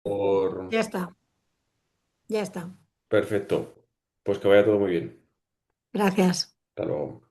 Por... Ya está, ya está. Perfecto. Pues que vaya todo muy bien. Gracias. Hasta luego.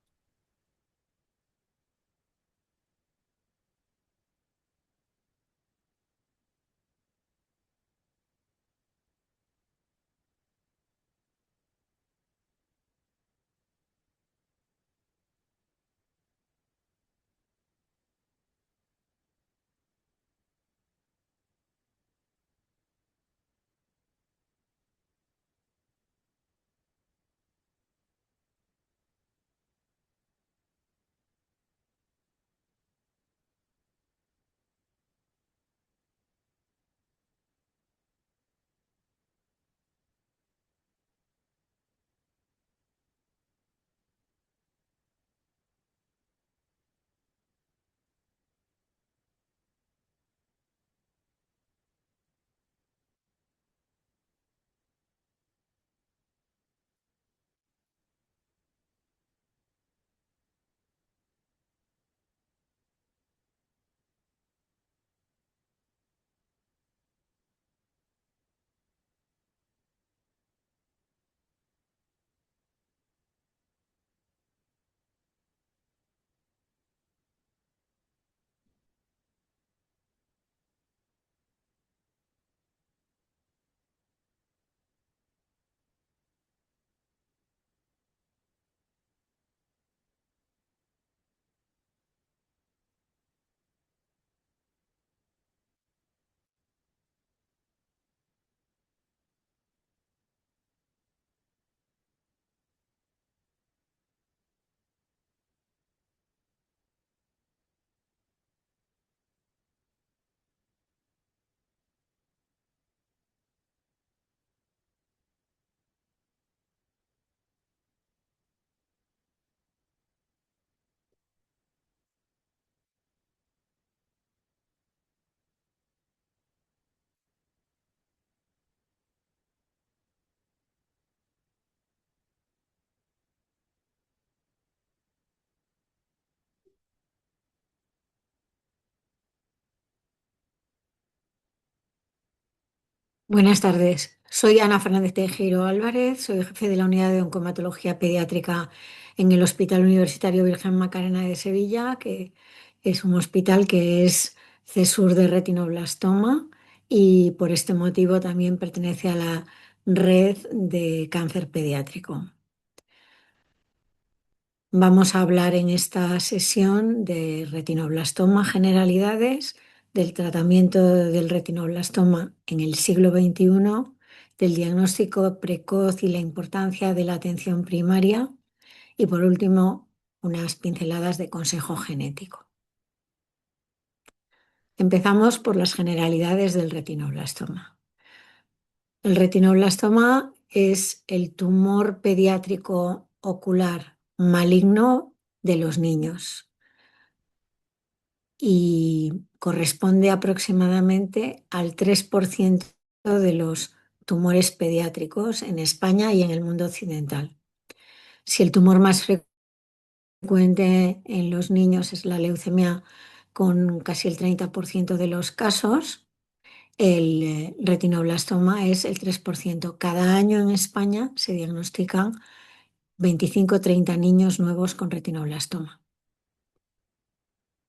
Buenas tardes. Soy Ana Fernández Tejero Álvarez, soy jefe de la unidad de oncomatología pediátrica en el Hospital Universitario Virgen Macarena de Sevilla, que es un hospital que es CESUR de retinoblastoma y por este motivo también pertenece a la red de cáncer pediátrico. Vamos a hablar en esta sesión de retinoblastoma, generalidades, del tratamiento del retinoblastoma en el siglo XXI, del diagnóstico precoz y la importancia de la atención primaria y, por último, unas pinceladas de consejo genético. Empezamos por las generalidades del retinoblastoma. El retinoblastoma es el tumor pediátrico ocular maligno de los niños y corresponde aproximadamente al 3% de los tumores pediátricos en España y en el mundo occidental. Si el tumor más frecuente en los niños es la leucemia, con casi el 30% de los casos, el retinoblastoma es el 3%. Cada año en España se diagnostican 25 o 30 niños nuevos con retinoblastoma.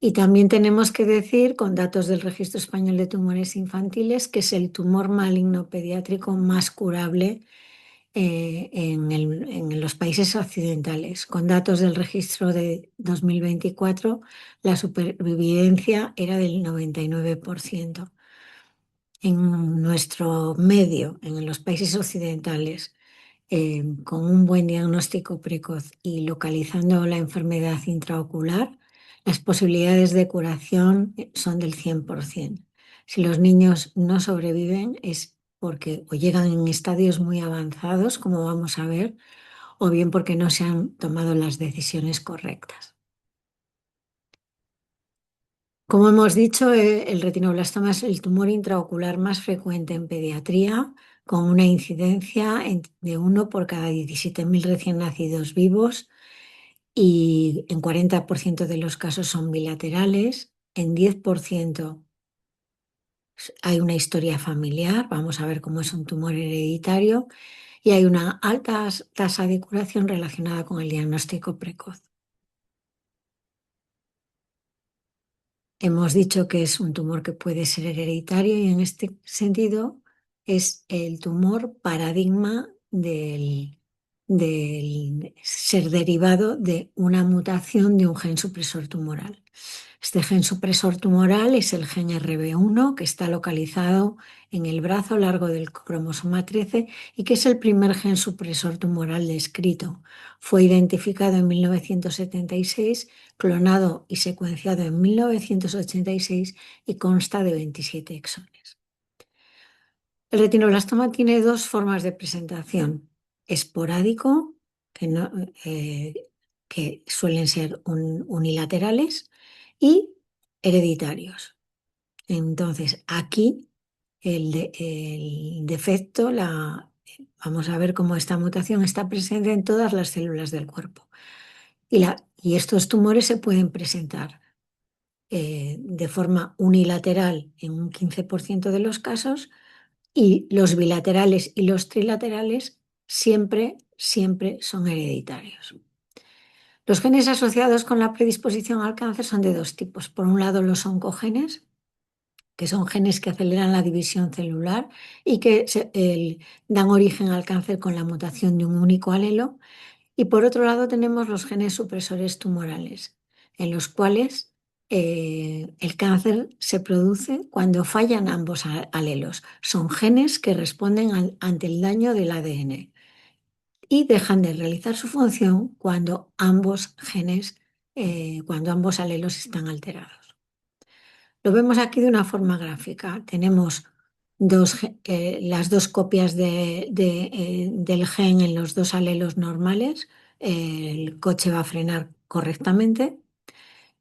Y también tenemos que decir, con datos del Registro Español de Tumores Infantiles, que es el tumor maligno pediátrico más curable en los países occidentales. Con datos del registro de 2024, la supervivencia era del 99%. En nuestro medio, en los países occidentales, con un buen diagnóstico precoz y localizando la enfermedad intraocular, las posibilidades de curación son del 100%. Si los niños no sobreviven es porque o llegan en estadios muy avanzados, como vamos a ver, o bien porque no se han tomado las decisiones correctas. Como hemos dicho, el retinoblastoma es el tumor intraocular más frecuente en pediatría, con una incidencia de 1 por cada 17.000 recién nacidos vivos, y en 40% de los casos son bilaterales, en 10% Hay una historia familiar, vamos a ver cómo es un tumor hereditario, y hay una alta tasa de curación relacionada con el diagnóstico precoz. Hemos dicho que es un tumor que puede ser hereditario y en este sentido es el tumor paradigma del ser derivado de una mutación de un gen supresor tumoral. Este gen supresor tumoral es el gen RB1 que está localizado en el brazo largo del cromosoma 13 y que es el primer gen supresor tumoral descrito. Fue identificado en 1976, clonado y secuenciado en 1986 y consta de 27 exones. El retinoblastoma tiene dos formas de presentación: esporádico, que, no- que suelen ser unilaterales, y hereditarios. Entonces, aquí el defecto, vamos a ver cómo esta mutación está presente en todas las células del cuerpo. Y estos tumores se pueden presentar de forma unilateral en un 15% de los casos, y los bilaterales y los trilaterales siempre son hereditarios. Los genes asociados con la predisposición al cáncer son de dos tipos. Por un lado, los oncogenes, que son genes que aceleran la división celular y que dan origen al cáncer con la mutación de un único alelo. Y por otro lado tenemos los genes supresores tumorales, en los cuales el cáncer se produce cuando fallan ambos alelos. Son genes que responden ante el daño del ADN y dejan de realizar su función cuando ambos genes, cuando ambos alelos están alterados. Lo vemos aquí de una forma gráfica. Tenemos las dos copias del gen en los dos alelos normales. El coche va a frenar correctamente.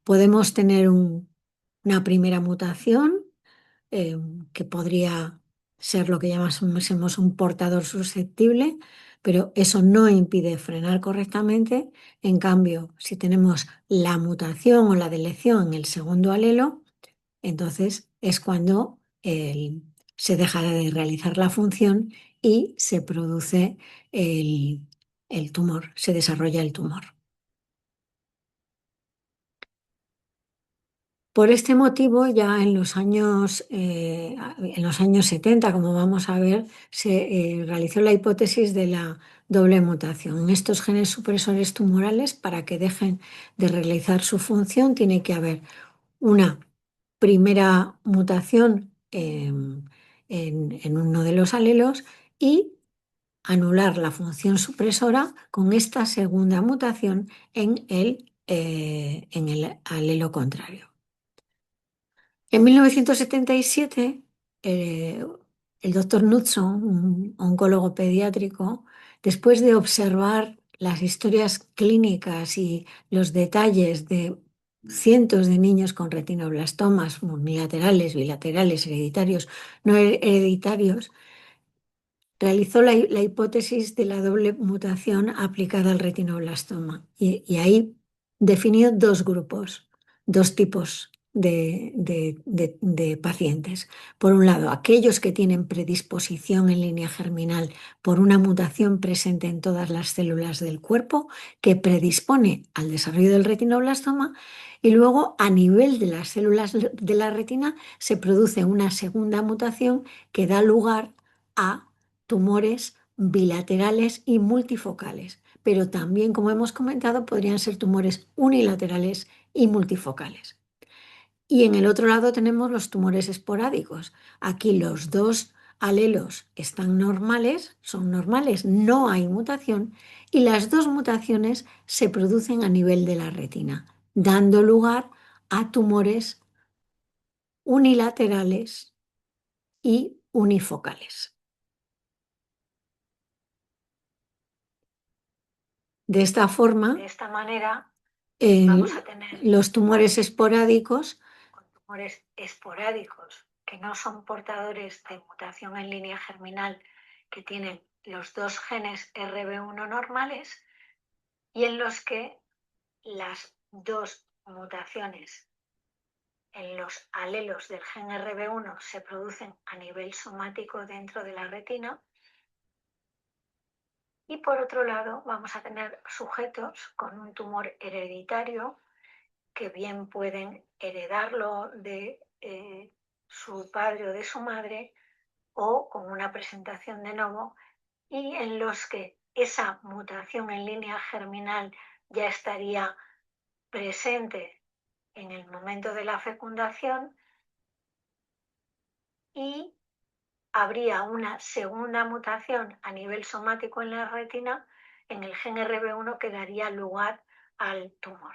Podemos tener una primera mutación eh, que podría ser lo que llamásemos un portador susceptible, pero eso no impide frenar correctamente. En cambio, si tenemos la mutación o la deleción en el segundo alelo, entonces es cuando se deja de realizar la función y se produce el, el tumor, se desarrolla el tumor. Por este motivo, ya en los años 70, como vamos a ver, se realizó la hipótesis de la doble mutación. En estos genes supresores tumorales, para que dejen de realizar su función, tiene que haber una primera mutación en uno de los alelos y anular la función supresora con esta segunda mutación en el alelo contrario. En 1977, eh, el doctor Knudson, un oncólogo pediátrico, después de observar las historias clínicas y los detalles de cientos de niños con retinoblastomas unilaterales, bilaterales, hereditarios, no hereditarios, realizó la hipótesis de la doble mutación aplicada al retinoblastoma y ahí definió dos grupos, dos tipos de pacientes. Por un lado, aquellos que tienen predisposición en línea germinal por una mutación presente en todas las células del cuerpo que predispone al desarrollo del retinoblastoma, y luego a nivel de las células de la retina se produce una segunda mutación que da lugar a tumores bilaterales y multifocales, pero también, como hemos comentado, podrían ser tumores unilaterales y multifocales. Y en el otro lado tenemos los tumores esporádicos. Aquí los dos alelos están normales, son normales, no hay mutación, y las dos mutaciones se producen a nivel de la retina, dando lugar a tumores unilaterales y unifocales. De esta manera, vamos a tener los tumores esporádicos que no son portadores de mutación en línea germinal, que tienen los dos genes RB1 normales y en los que las dos mutaciones en los alelos del gen RB1 se producen a nivel somático dentro de la retina. Y por otro lado, vamos a tener sujetos con un tumor hereditario que bien pueden heredarlo de su padre o de su madre, o con una presentación de novo, y en los que esa mutación en línea germinal ya estaría presente en el momento de la fecundación y habría una segunda mutación a nivel somático en la retina en el gen RB1 que daría lugar al tumor.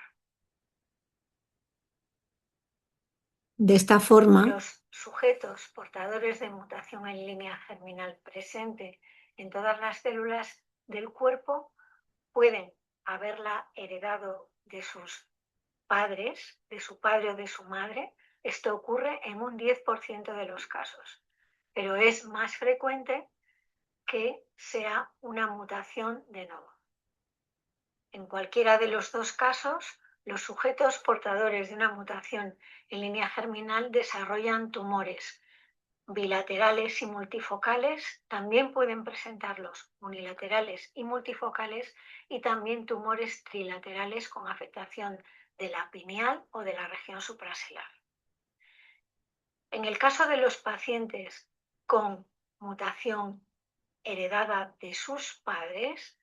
De esta forma, los sujetos portadores de mutación en línea germinal presente en todas las células del cuerpo pueden haberla heredado de sus padres, de su padre o de su madre. Esto ocurre en un 10% de los casos, pero es más frecuente que sea una mutación de novo. En cualquiera de los dos casos, los sujetos portadores de una mutación en línea germinal desarrollan tumores bilaterales y multifocales, también pueden presentarlos unilaterales y multifocales, y también tumores trilaterales con afectación de la pineal o de la región supraselar. En el caso de los pacientes con mutación heredada de sus padres,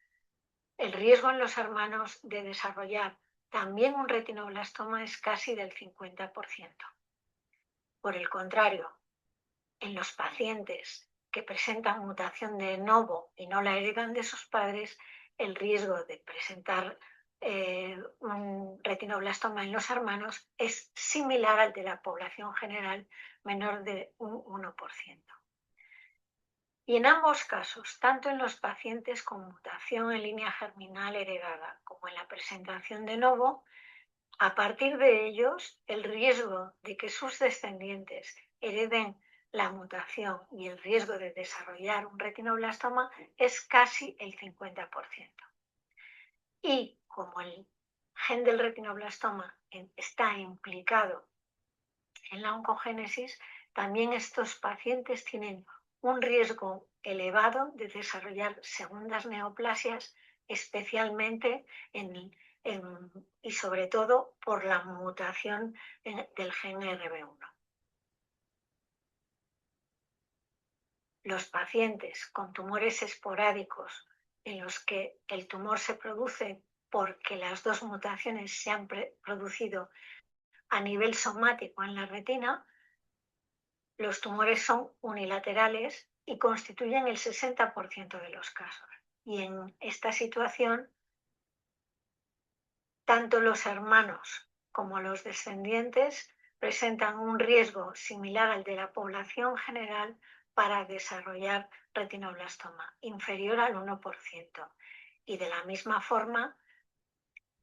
el riesgo en los hermanos de desarrollar también un retinoblastoma es casi del 50%. Por el contrario, en los pacientes que presentan mutación de novo y no la heredan de sus padres, el riesgo de presentar un retinoblastoma en los hermanos es similar al de la población general, menor de un 1%. Y en ambos casos, tanto en los pacientes con mutación en línea germinal heredada como en la presentación de novo, a partir de ellos, el riesgo de que sus descendientes hereden la mutación y el riesgo de desarrollar un retinoblastoma es casi el 50%. Y como el gen del retinoblastoma está implicado en la oncogénesis, también estos pacientes tienen un riesgo elevado de desarrollar segundas neoplasias, especialmente y sobre todo por la mutación del gen RB1. Los pacientes con tumores esporádicos en los que el tumor se produce porque las dos mutaciones se han producido a nivel somático en la retina, los tumores son unilaterales y constituyen el 60% de los casos. Y en esta situación, tanto los hermanos como los descendientes presentan un riesgo similar al de la población general para desarrollar retinoblastoma, inferior al 1%. Y de la misma forma,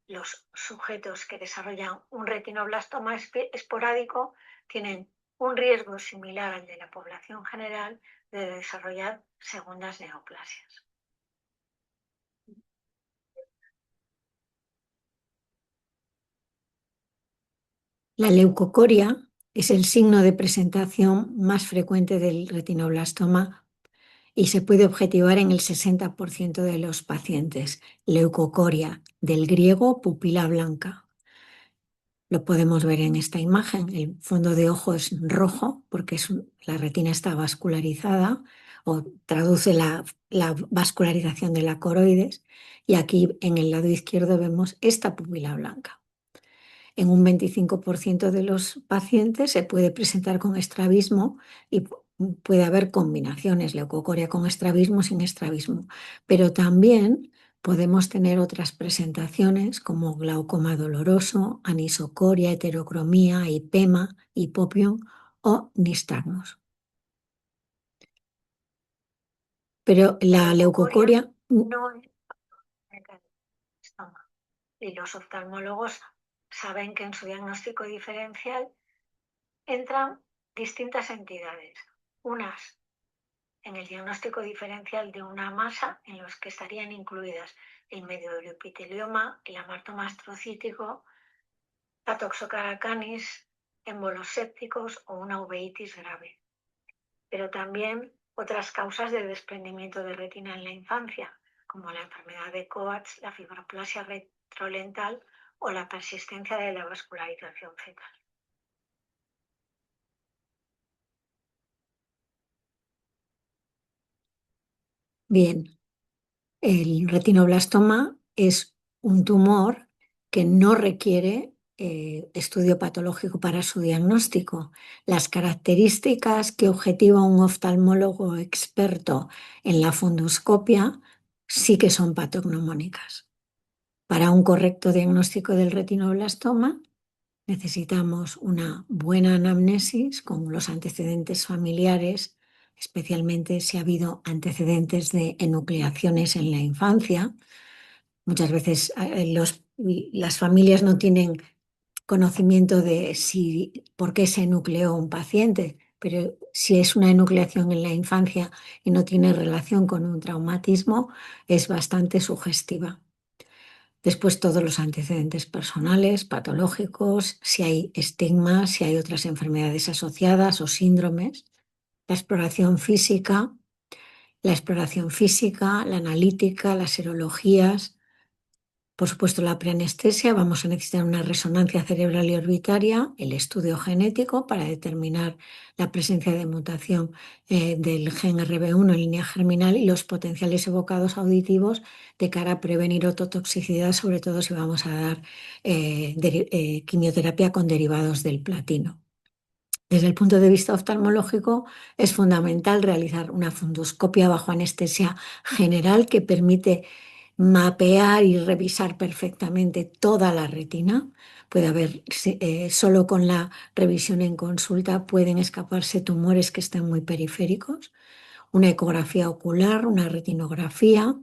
los sujetos que desarrollan un retinoblastoma esporádico tienen un riesgo similar al de la población general de desarrollar segundas neoplasias. La leucocoria es el signo de presentación más frecuente del retinoblastoma y se puede objetivar en el 60% de los pacientes. Leucocoria, del griego pupila blanca. Lo podemos ver en esta imagen. El fondo de ojo es rojo porque la retina está vascularizada o traduce la vascularización de la coroides. Y aquí en el lado izquierdo vemos esta pupila blanca. En un 25% de los pacientes se puede presentar con estrabismo y puede haber combinaciones, leucocoria con estrabismo, sin estrabismo. Pero también podemos tener otras presentaciones como glaucoma doloroso, anisocoria, heterocromía, hipema, hipopión o nistagmus. Pero la leucocoria no es estómago. Y los oftalmólogos saben que en su diagnóstico diferencial entran distintas entidades. Unas en el diagnóstico diferencial de una masa, en los que estarían incluidas el medulloepitelioma, el amartoma astrocítico, la toxocaracanis, émbolos sépticos o una uveitis grave. Pero también otras causas de desprendimiento de retina en la infancia, como la enfermedad de Coats, la fibroplasia retrolental o la persistencia de la vascularización fetal. Bien, el retinoblastoma es un tumor que no requiere estudio patológico para su diagnóstico. Las características que objetiva un oftalmólogo experto en la fundoscopia sí que son patognomónicas. Para un correcto diagnóstico del retinoblastoma necesitamos una buena anamnesis con los antecedentes familiares, especialmente si ha habido antecedentes de enucleaciones en la infancia. Muchas veces las familias no tienen conocimiento de por qué se nucleó un paciente, pero si es una enucleación en la infancia y no tiene relación con un traumatismo, es bastante sugestiva. Después todos los antecedentes personales, patológicos, si hay estigmas, si hay otras enfermedades asociadas o síndromes, la exploración física, la analítica, las serologías, por supuesto la preanestesia, vamos a necesitar una resonancia cerebral y orbitaria, el estudio genético para determinar la presencia de mutación del gen RB1 en línea germinal y los potenciales evocados auditivos de cara a prevenir ototoxicidad, sobre todo si vamos a dar quimioterapia con derivados del platino. Desde el punto de vista oftalmológico, es fundamental realizar una fundoscopia bajo anestesia general que permite mapear y revisar perfectamente toda la retina. Puede haber, solo con la revisión en consulta pueden escaparse tumores que estén muy periféricos, una ecografía ocular, una retinografía,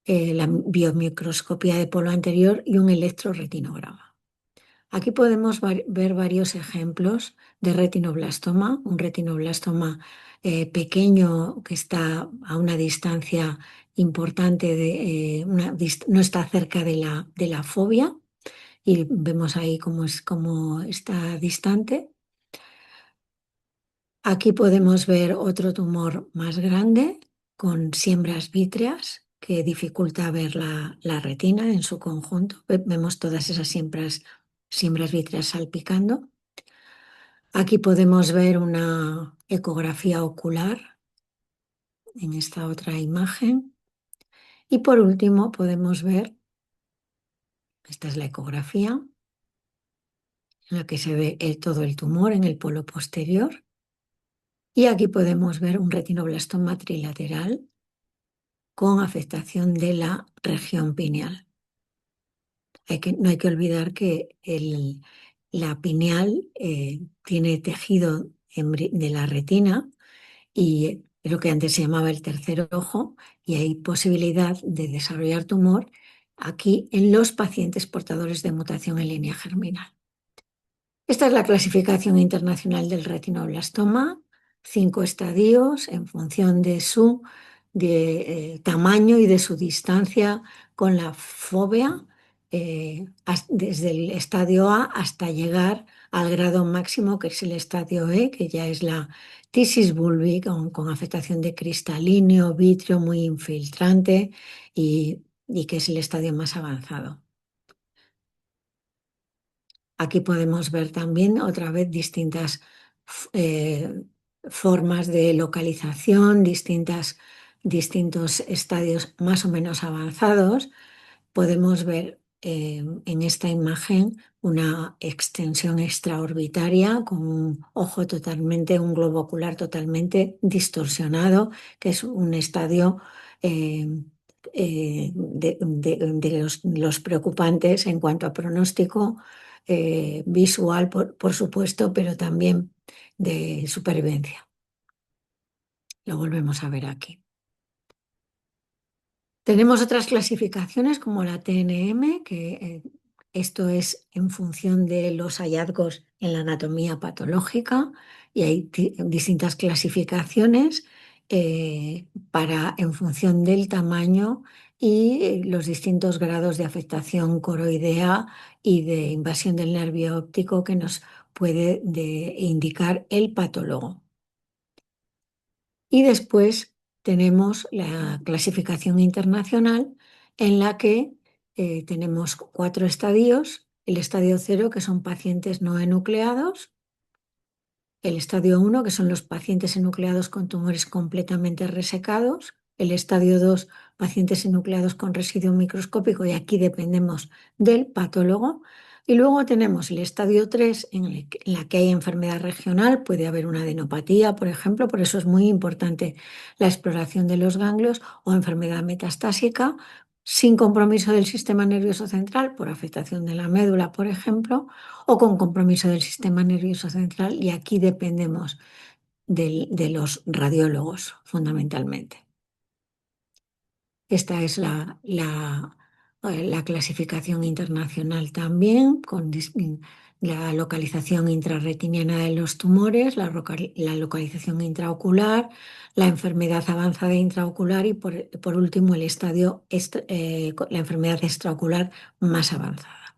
la biomicroscopía de polo anterior y un electroretinograma. Aquí podemos ver varios ejemplos de retinoblastoma, un retinoblastoma pequeño que está a una distancia importante, no está cerca de la fobia y vemos ahí cómo está distante. Aquí podemos ver otro tumor más grande con siembras vítreas que dificulta ver la retina en su conjunto. Vemos todas esas siembras vítreas salpicando. Aquí podemos ver una ecografía ocular en esta otra imagen. Y por último podemos ver, esta es la ecografía, en la que se ve todo el tumor en el polo posterior. Y aquí podemos ver un retinoblastoma trilateral con afectación de la región pineal. No hay que olvidar que la pineal tiene tejido de la retina y lo que antes se llamaba el tercer ojo, y hay posibilidad de desarrollar tumor aquí en los pacientes portadores de mutación en línea germinal. Esta es la clasificación internacional del retinoblastoma, 5 estadios en función de su tamaño y de su distancia con la fobia, desde el estadio A hasta llegar al grado máximo, que es el estadio E, que ya es la tisis bulbi con afectación de cristalino, vítreo muy infiltrante y que es el estadio más avanzado. Aquí podemos ver también otra vez distintas eh, formas de localización, distintos estadios más o menos avanzados. Podemos ver en esta imagen una extensión extraorbitaria con un globo ocular totalmente distorsionado, que es un estadio de los preocupantes en cuanto a pronóstico visual, por supuesto, pero también de supervivencia. Lo volvemos a ver aquí. Tenemos otras clasificaciones como la TNM, que esto es en función de los hallazgos en la anatomía patológica, y hay distintas clasificaciones en función del tamaño y los distintos grados de afectación coroidea y de invasión del nervio óptico que nos puede indicar el patólogo. Y después tenemos la clasificación internacional en la que tenemos 4 estadios. El estadio 0, que son pacientes no enucleados. El estadio 1, que son los pacientes enucleados con tumores completamente resecados. El estadio 2, pacientes enucleados con residuo microscópico, y aquí dependemos del patólogo. Y luego tenemos el estadio 3, en la que hay enfermedad regional, puede haber una adenopatía, por ejemplo, por eso es muy importante la exploración de los ganglios, o enfermedad metastásica, sin compromiso del sistema nervioso central, por afectación de la médula, por ejemplo, o con compromiso del sistema nervioso central, y aquí dependemos de los radiólogos fundamentalmente. Esta es la clasificación internacional también, con la localización intrarretiniana de los tumores, la localización intraocular, la enfermedad avanzada intraocular y por último el estadio, la enfermedad extraocular más avanzada.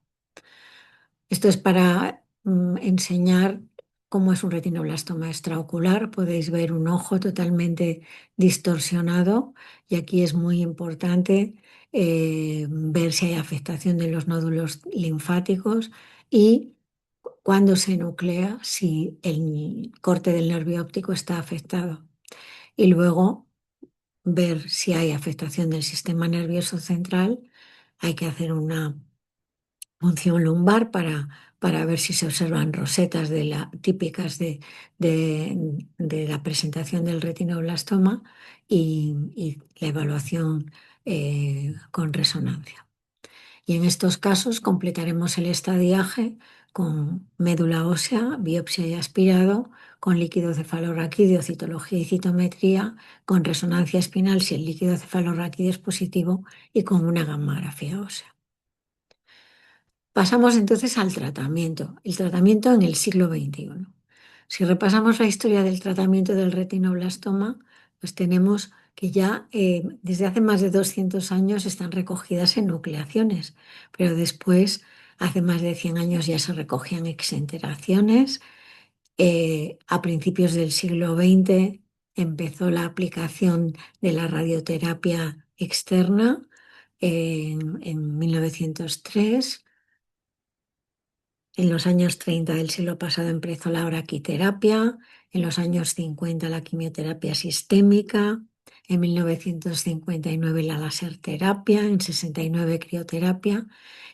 Esto es para enseñar cómo es un retinoblastoma extraocular. Podéis ver un ojo totalmente distorsionado, y aquí es muy importante ver si hay afectación de los nódulos linfáticos y cuando se nuclea, si el corte del nervio óptico está afectado. Y luego ver si hay afectación del sistema nervioso central. Hay que hacer una punción lumbar para ver si se observan rosetas típicas de la presentación del retinoblastoma, y la evaluación con resonancia. Y en estos casos completaremos el estadiaje con médula ósea, biopsia y aspirado, con líquido cefalorraquídeo, citología y citometría, con resonancia espinal si el líquido cefalorraquídeo es positivo, y con una gammagrafía ósea. Pasamos entonces al tratamiento, el tratamiento en el siglo XXI. Si repasamos la historia del tratamiento del retinoblastoma, pues tenemos que ya desde hace más de 200 años están recogidas enucleaciones, pero después, hace más de 100 años, ya se recogían exenteraciones. A principios del siglo XX empezó la aplicación de la radioterapia externa en 1903. En los años 30 del siglo pasado empezó la braquiterapia, en los años 50 la quimioterapia sistémica, en 1959 la laserterapia, en 69 crioterapia,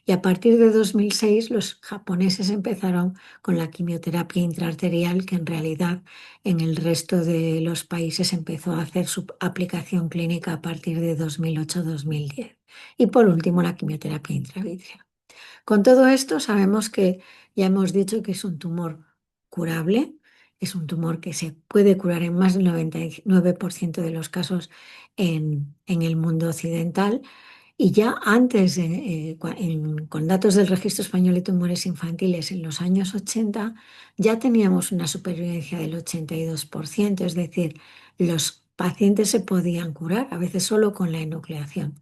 y a partir de 2006 los japoneses empezaron con la quimioterapia intraarterial, que en realidad en el resto de los países empezó a hacer su aplicación clínica a partir de 2008-2010. Y por último la quimioterapia intravítrea. Con todo esto sabemos que ya hemos dicho que es un tumor curable, es un tumor que se puede curar en más del 99% de los casos en el mundo occidental, y ya antes, con datos del Registro Español de Tumores Infantiles en los años 80, ya teníamos una supervivencia del 82%, es decir, los pacientes se podían curar, a veces solo con la enucleación.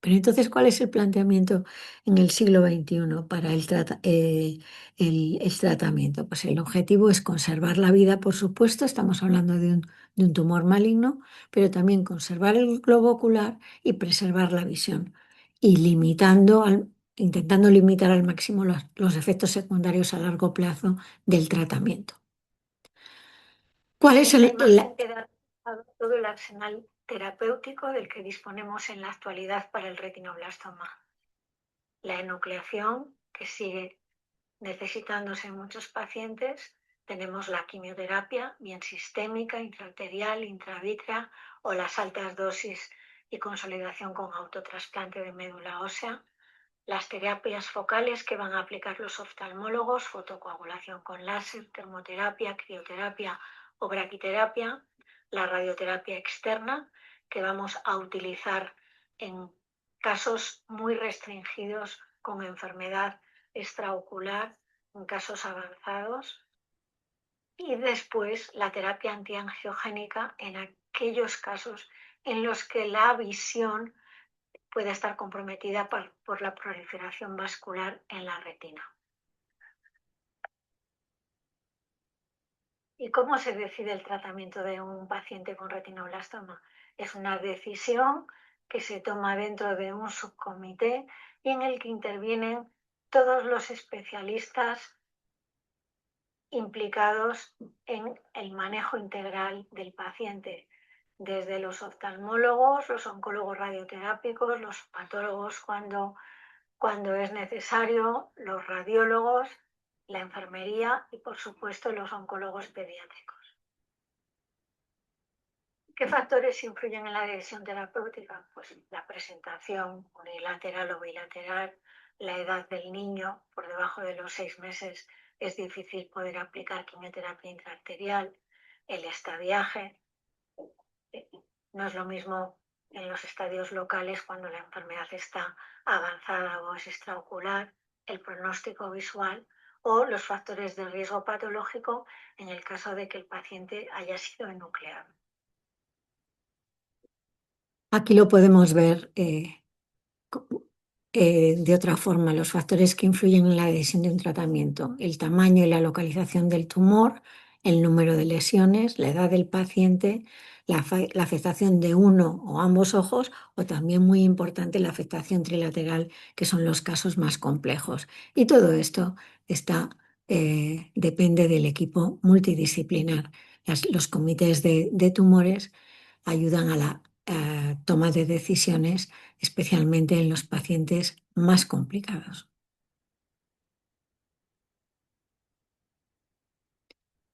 Pero entonces, ¿cuál es el planteamiento en el siglo XXI para el tratamiento? Pues el objetivo es conservar la vida, por supuesto, estamos hablando de un tumor maligno, pero también conservar el globo ocular y preservar la visión, y intentando limitar al máximo los efectos secundarios a largo plazo del tratamiento. ¿Cuál es todo el arsenal terapéutico del que disponemos en la actualidad para el retinoblastoma? La enucleación, que sigue necesitándose en muchos pacientes. Tenemos la quimioterapia, bien sistémica, intraarterial, intravítrea, o las altas dosis y consolidación con autotrasplante de médula ósea. Las terapias focales que van a aplicar los oftalmólogos: fotocoagulación con láser, termoterapia, crioterapia o braquiterapia. La radioterapia externa, que vamos a utilizar en casos muy restringidos con enfermedad extraocular, en casos avanzados. Y después la terapia antiangiogénica en aquellos casos en los que la visión puede estar comprometida por la proliferación vascular en la retina. ¿Y cómo se decide el tratamiento de un paciente con retinoblastoma? Es una decisión que se toma dentro de un subcomité y en el que intervienen todos los especialistas implicados en el manejo integral del paciente, desde los oftalmólogos, los oncólogos radioterápicos, los patólogos cuando es necesario, los radiólogos, la enfermería y, por supuesto, los oncólogos pediátricos. ¿Qué factores influyen en la decisión terapéutica? Pues la presentación unilateral o bilateral, la edad del niño, por debajo de los 6 meses es difícil poder aplicar quimioterapia intraarterial, el estadiaje, no es lo mismo en los estadios locales cuando la enfermedad está avanzada o es extraocular, el pronóstico visual o los factores de riesgo patológico en el caso de que el paciente haya sido enucleado. Aquí lo podemos ver de otra forma, los factores que influyen en la decisión de un tratamiento, el tamaño y la localización del tumor, el número de lesiones, la edad del paciente, la afectación de uno o ambos ojos o también muy importante la afectación trilateral, que son los casos más complejos. Y todo esto depende del equipo multidisciplinar. Los comités de tumores ayudan a la toma de decisiones, especialmente en los pacientes más complicados.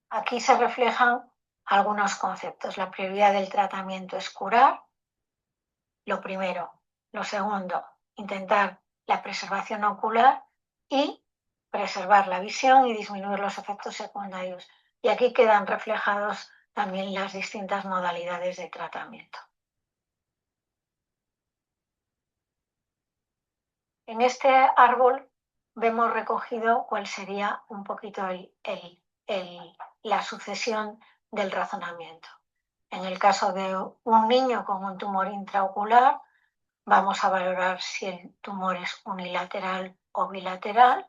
Aquí se reflejan algunos conceptos. La prioridad del tratamiento es curar, lo primero. Lo segundo, intentar la preservación ocular y preservar la visión y disminuir los efectos secundarios. Y aquí quedan reflejados también las distintas modalidades de tratamiento. En este árbol vemos recogido cuál sería un poquito la sucesión del razonamiento. En el caso de un niño con un tumor intraocular, vamos a valorar si el tumor es unilateral o bilateral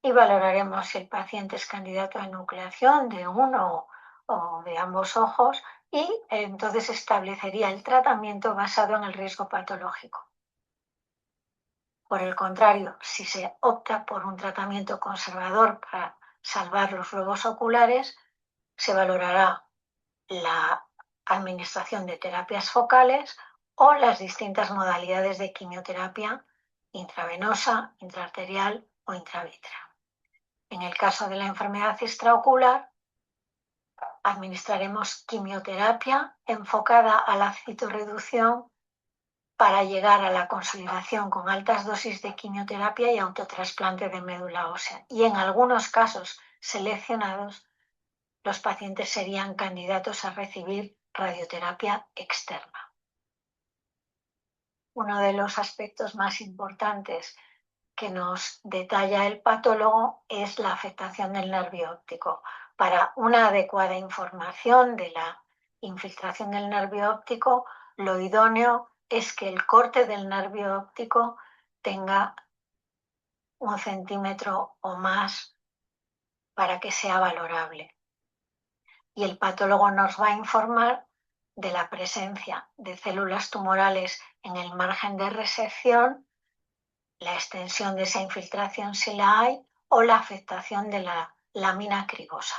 y valoraremos si el paciente es candidato a enucleación de uno o de ambos ojos y entonces establecería el tratamiento basado en el riesgo patológico. Por el contrario, si se opta por un tratamiento conservador para salvar los globos oculares, se valorará la administración de terapias focales o las distintas modalidades de quimioterapia intravenosa, intraarterial o intravítrea. En el caso de la enfermedad extraocular, administraremos quimioterapia enfocada a la citorreducción para llegar a la consolidación con altas dosis de quimioterapia y autotrasplante de médula ósea. Y en algunos casos seleccionados, los pacientes serían candidatos a recibir radioterapia externa. Uno de los aspectos más importantes que nos detalla el patólogo es la afectación del nervio óptico. Para una adecuada información de la infiltración del nervio óptico, lo idóneo es que el corte del nervio óptico tenga 1 centímetro o más para que sea valorable. Y el patólogo nos va a informar de la presencia de células tumorales en el margen de resección, la extensión de esa infiltración si la hay o la afectación de la lámina cribosa.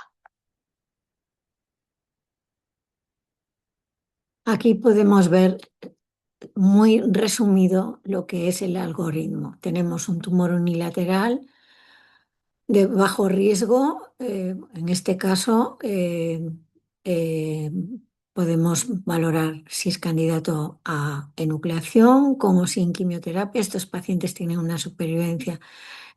Aquí podemos ver muy resumido lo que es el algoritmo. Tenemos un tumor unilateral de bajo riesgo, en este caso podemos valorar si es candidato a enucleación, con o sin quimioterapia. Estos pacientes tienen una supervivencia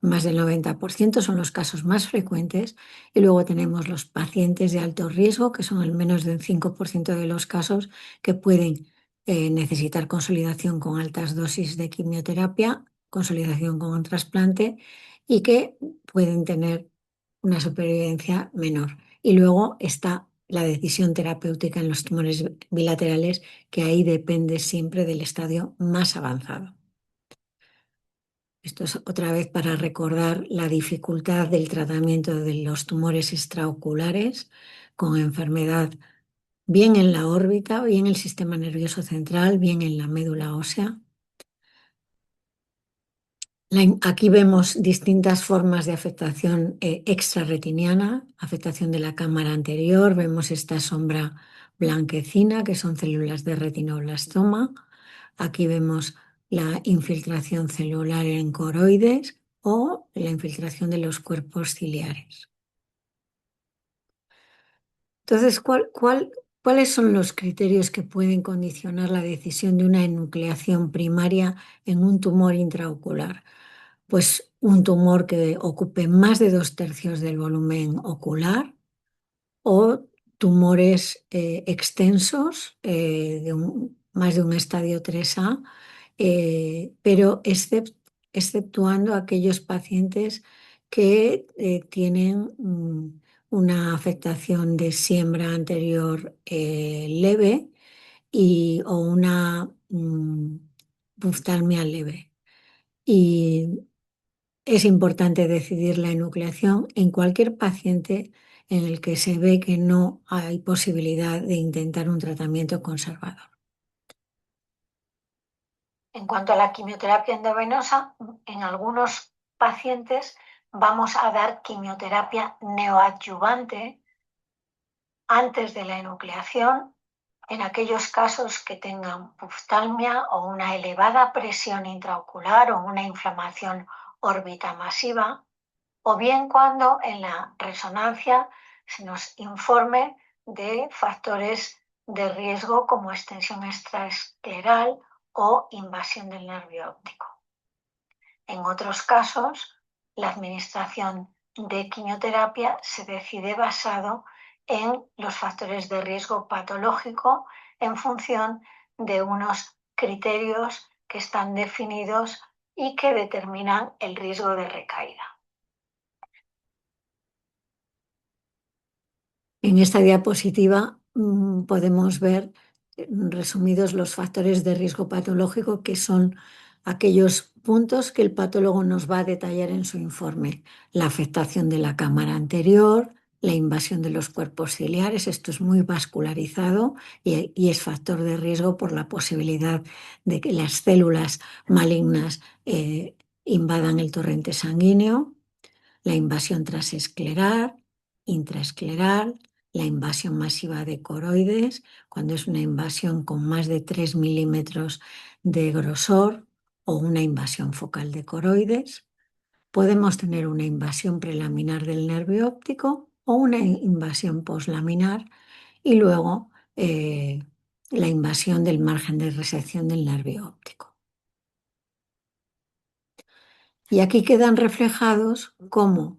más del 90%, son los casos más frecuentes. Y luego tenemos los pacientes de alto riesgo, que son el menos del 5% de los casos, que pueden necesitar consolidación con altas dosis de quimioterapia, consolidación con un trasplante y que pueden tener una supervivencia menor. Y luego está la decisión terapéutica en los tumores bilaterales, que ahí depende siempre del estadio más avanzado. Esto es otra vez para recordar la dificultad del tratamiento de los tumores extraoculares con enfermedad bien en la órbita, bien en el sistema nervioso central, bien en la médula ósea. Aquí vemos distintas formas de afectación extrarretiniana, afectación de la cámara anterior, vemos esta sombra blanquecina que son células de retinoblastoma. Aquí vemos la infiltración celular en coroides o la infiltración de los cuerpos ciliares. Entonces, ¿cuáles son los criterios que pueden condicionar la decisión de una enucleación primaria en un tumor intraocular? Pues un tumor que ocupe más de 2/3 del volumen ocular o tumores extensos, más de un estadio 3A, pero exceptuando aquellos pacientes que tienen una afectación de siembra anterior leve o una buftalmia leve. Y es importante decidir la enucleación en cualquier paciente en el que se ve que no hay posibilidad de intentar un tratamiento conservador. En cuanto a la quimioterapia endovenosa, en algunos pacientes vamos a dar quimioterapia neoadyuvante antes de la enucleación en aquellos casos que tengan buftalmia o una elevada presión intraocular o una inflamación órbita masiva, o bien cuando en la resonancia se nos informe de factores de riesgo como extensión extraescleral o invasión del nervio óptico. En otros casos, la administración de quimioterapia se decide basado en los factores de riesgo patológico en función de unos criterios que están definidos y que determinan el riesgo de recaída. En esta diapositiva podemos ver resumidos los factores de riesgo patológico, que son aquellos puntos que el patólogo nos va a detallar en su informe. La afectación de la cámara anterior, la invasión de los cuerpos ciliares, esto es muy vascularizado y es factor de riesgo por la posibilidad de que las células malignas invadan el torrente sanguíneo, la invasión transescleral, intraescleral, la invasión masiva de coroides, cuando es una invasión con más de 3 milímetros de grosor o una invasión focal de coroides. Podemos tener una invasión prelaminar del nervio óptico o una invasión poslaminar y luego la invasión del margen de resección del nervio óptico. Y aquí quedan reflejados cómo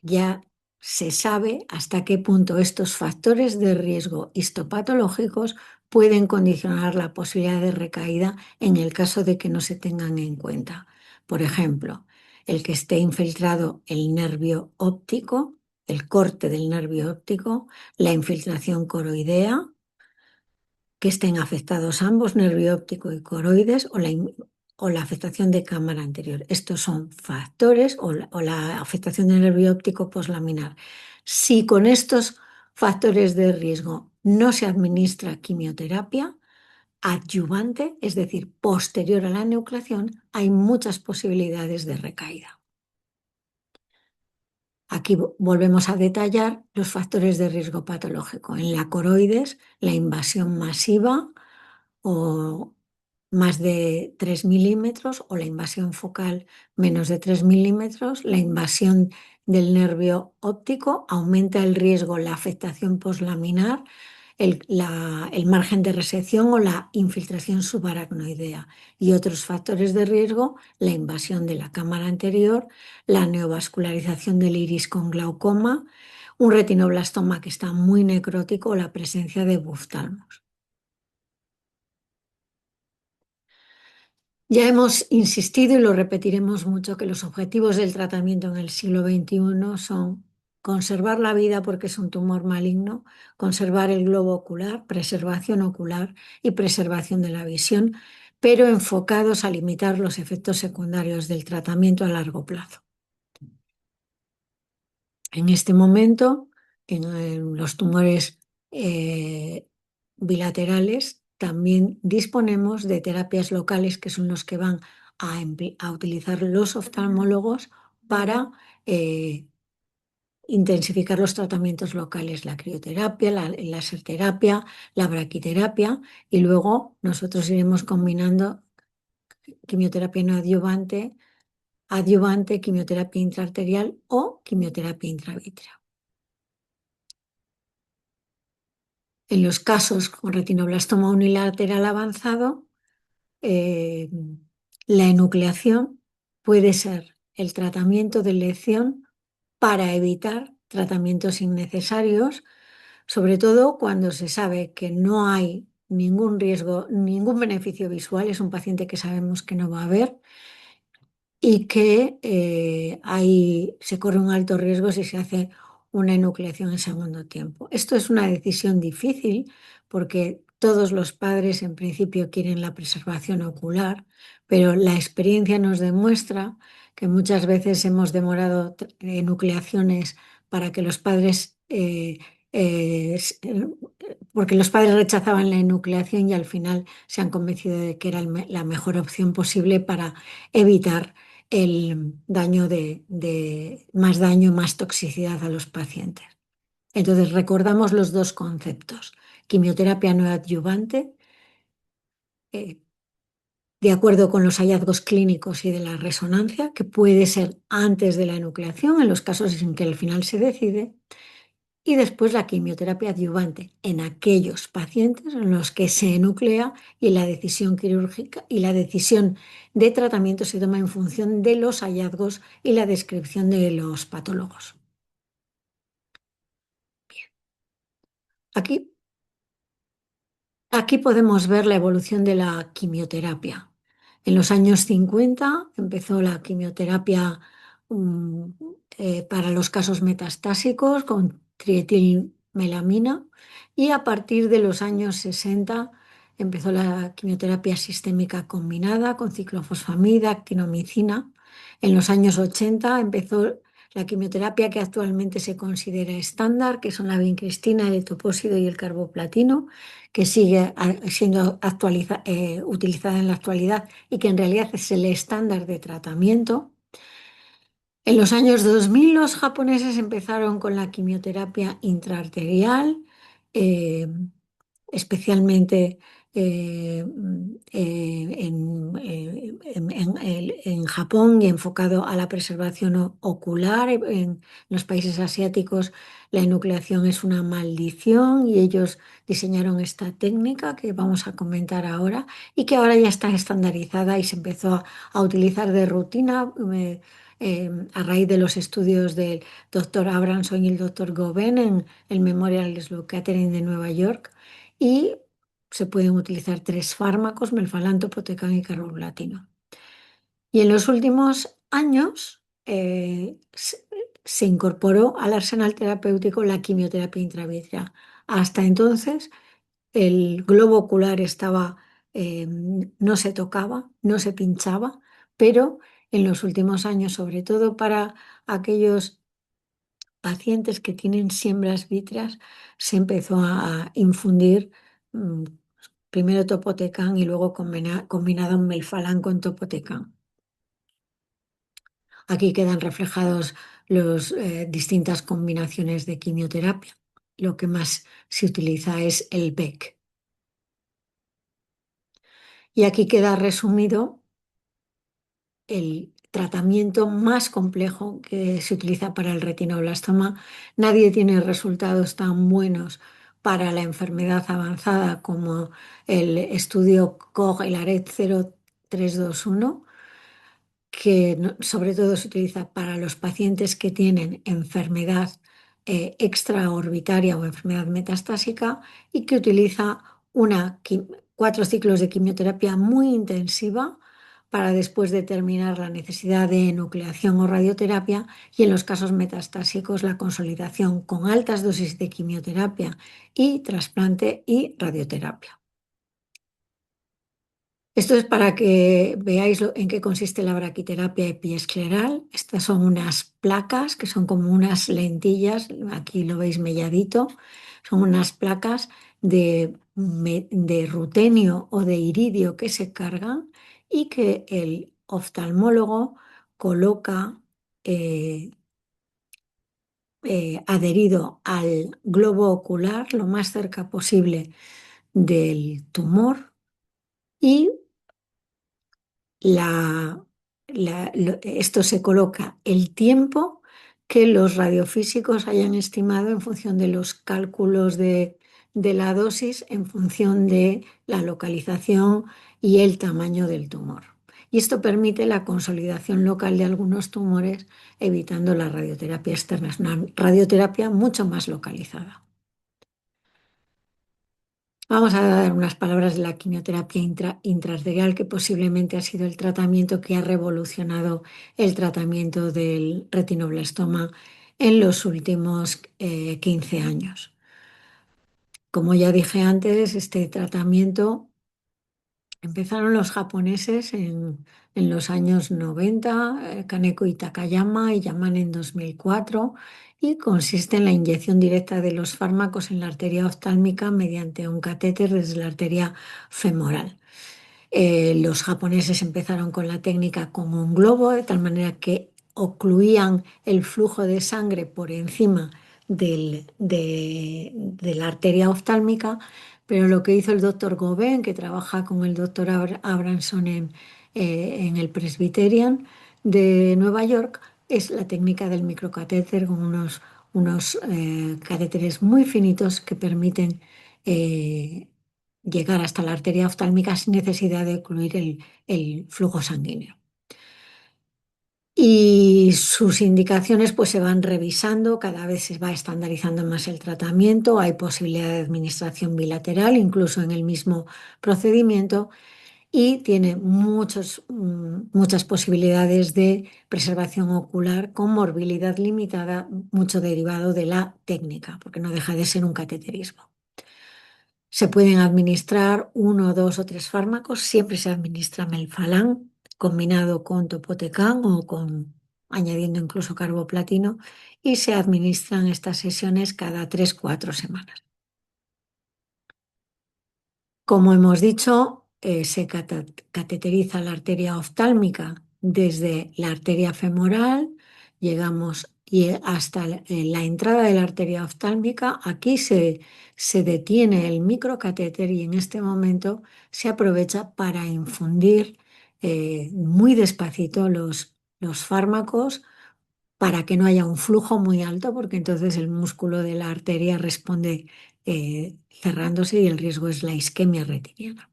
ya se sabe hasta qué punto estos factores de riesgo histopatológicos pueden condicionar la posibilidad de recaída en el caso de que no se tengan en cuenta. Por ejemplo, el que esté infiltrado el nervio óptico, el corte del nervio óptico, la infiltración coroidea, que estén afectados ambos, nervio óptico y coroides, o la afectación de cámara anterior. Estos son factores o la afectación del nervio óptico poslaminar. Si con estos factores de riesgo no se administra quimioterapia adyuvante, es decir, posterior a la enucleación, hay muchas posibilidades de recaída. Aquí volvemos a detallar los factores de riesgo patológico. En la coroides, la invasión masiva o más de 3 milímetros, o la invasión focal menos de 3 milímetros, la invasión del nervio óptico aumenta el riesgo, la afectación poslaminar, el margen de resección o la infiltración subaracnoidea, y otros factores de riesgo, la invasión de la cámara anterior, la neovascularización del iris con glaucoma, un retinoblastoma que está muy necrótico o la presencia de buftalmos. Ya hemos insistido y lo repetiremos mucho que los objetivos del tratamiento en el siglo XXI son conservar la vida porque es un tumor maligno, conservar el globo ocular, preservación ocular y preservación de la visión, pero enfocados a limitar los efectos secundarios del tratamiento a largo plazo. En este momento en los tumores bilaterales también disponemos de terapias locales, que son los que van a utilizar los oftalmólogos para eh, intensificar los tratamientos locales, la crioterapia, la laserterapia, la braquiterapia, y luego nosotros iremos combinando quimioterapia no adyuvante, adyuvante, quimioterapia intraarterial o quimioterapia intravítrea. En los casos con retinoblastoma unilateral avanzado, eh, la enucleación puede ser el tratamiento de elección para evitar tratamientos innecesarios, sobre todo cuando se sabe que no hay ningún riesgo, ningún beneficio visual, es un paciente que sabemos que no va a haber y que se corre un alto riesgo si se hace una enucleación en segundo tiempo. Esto es una decisión difícil porque todos los padres en principio quieren la preservación ocular, pero la experiencia nos demuestra que muchas veces hemos demorado enucleaciones para que los padres, porque los padres rechazaban la enucleación y al final se han convencido de que era la mejor opción posible para evitar el daño más daño, más toxicidad a los pacientes. Entonces, recordamos los dos conceptos: quimioterapia no adyuvante, eh, de acuerdo con los hallazgos clínicos y de la resonancia, que puede ser antes de la enucleación, en los casos en que al final se decide, y después la quimioterapia adyuvante en aquellos pacientes en los que se enuclea y la decisión quirúrgica y la decisión de tratamiento se toma en función de los hallazgos y la descripción de los patólogos. Aquí Aquí podemos ver la evolución de la quimioterapia. En los años 50 empezó la quimioterapia mm, para los casos metastásicos con trietilmelamina, y a partir de los años 60 empezó la quimioterapia sistémica combinada con ciclofosfamida, actinomicina. En los años 80 empezó la quimioterapia que actualmente se considera estándar, que son la vincristina, el etoposide y el carboplatino, que sigue siendo utilizada en la actualidad y que en realidad es el estándar de tratamiento. En los años 2000 los japoneses empezaron con la quimioterapia intraarterial, eh, especialmente en Japón, y enfocado a la preservación ocular. En los países asiáticos la enucleación es una maldición y ellos diseñaron esta técnica que vamos a comentar ahora y que ahora ya está estandarizada y se empezó a utilizar de rutina. A raíz de los estudios del doctor Abramson y el doctor Goben en el Memorial Sloan Kettering de Nueva York, y se pueden utilizar tres fármacos: melfalán, topotecan y carboplatino. Y en los últimos años se incorporó al arsenal terapéutico la quimioterapia intravítrea. Hasta entonces el globo ocular no se tocaba, no se pinchaba, pero en los últimos años, sobre todo para aquellos pacientes que tienen siembras vítreas, se empezó a infundir mm, primero topotecan y luego combinado un melfalán con topotecan. Aquí quedan reflejados las distintas combinaciones de quimioterapia. Lo que más se utiliza es el BEC. Y aquí queda resumido el tratamiento más complejo que se utiliza para el retinoblastoma. Nadie tiene resultados tan buenos para la enfermedad avanzada como el estudio COG, el ARET 0321, que sobre todo se utiliza para los pacientes que tienen enfermedad extraorbitaria o enfermedad metastásica, y que utiliza 4 ciclos de quimioterapia muy intensiva para después determinar la necesidad de nucleación o radioterapia, y en los casos metastásicos la consolidación con altas dosis de quimioterapia y trasplante y radioterapia. Esto es para que veáis en qué consiste la braquiterapia epiescleral. Estas son unas placas que son como unas lentillas, aquí lo veis melladito, son unas placas de rutenio o de iridio que se cargan y que el oftalmólogo coloca eh, adherido al globo ocular lo más cerca posible del tumor y esto se coloca el tiempo que los radiofísicos hayan estimado en función de los cálculos de la dosis, en función de la localización y el tamaño del tumor. Y esto permite la consolidación local de algunos tumores, evitando la radioterapia externa. Es una radioterapia mucho más localizada. Vamos a dar unas palabras de la quimioterapia intraarterial, que posiblemente ha sido el tratamiento que ha revolucionado el tratamiento del retinoblastoma en los últimos 15 años. Como ya dije antes, este tratamiento empezaron los japoneses en los años 90, Kaneko y Takayama y Yaman en 2004, y consiste en la inyección directa de los fármacos en la arteria oftálmica mediante un catéter desde la arteria femoral. Los japoneses empezaron con la técnica como un globo, de tal manera que ocluían el flujo de sangre por encima de la arteria oftálmica, pero lo que hizo el doctor Gobén, que trabaja con el doctor Abramson en el Presbyterian de Nueva York, es la técnica del microcatéter con unos catéteres muy finitos que permiten llegar hasta la arteria oftálmica sin necesidad de ocluir el flujo sanguíneo. Y sus indicaciones pues se van revisando, cada vez se va estandarizando más el tratamiento, hay posibilidad de administración bilateral, incluso en el mismo procedimiento, y tiene muchas posibilidades de preservación ocular con morbilidad limitada, mucho derivado de la técnica, porque no deja de ser un cateterismo. Se pueden administrar uno, dos o tres fármacos. Siempre se administra melfalán combinado con topotecan o añadiendo incluso carboplatino, y se administran estas sesiones cada 3, 4 semanas. Como hemos dicho, se cateteriza la arteria oftálmica desde la arteria femoral, llegamos hasta la entrada de la arteria oftálmica. Aquí se detiene el microcatéter y en este momento se aprovecha para infundir muy despacito los fármacos, para que no haya un flujo muy alto, porque entonces el músculo de la arteria responde cerrándose y el riesgo es la isquemia retiniana.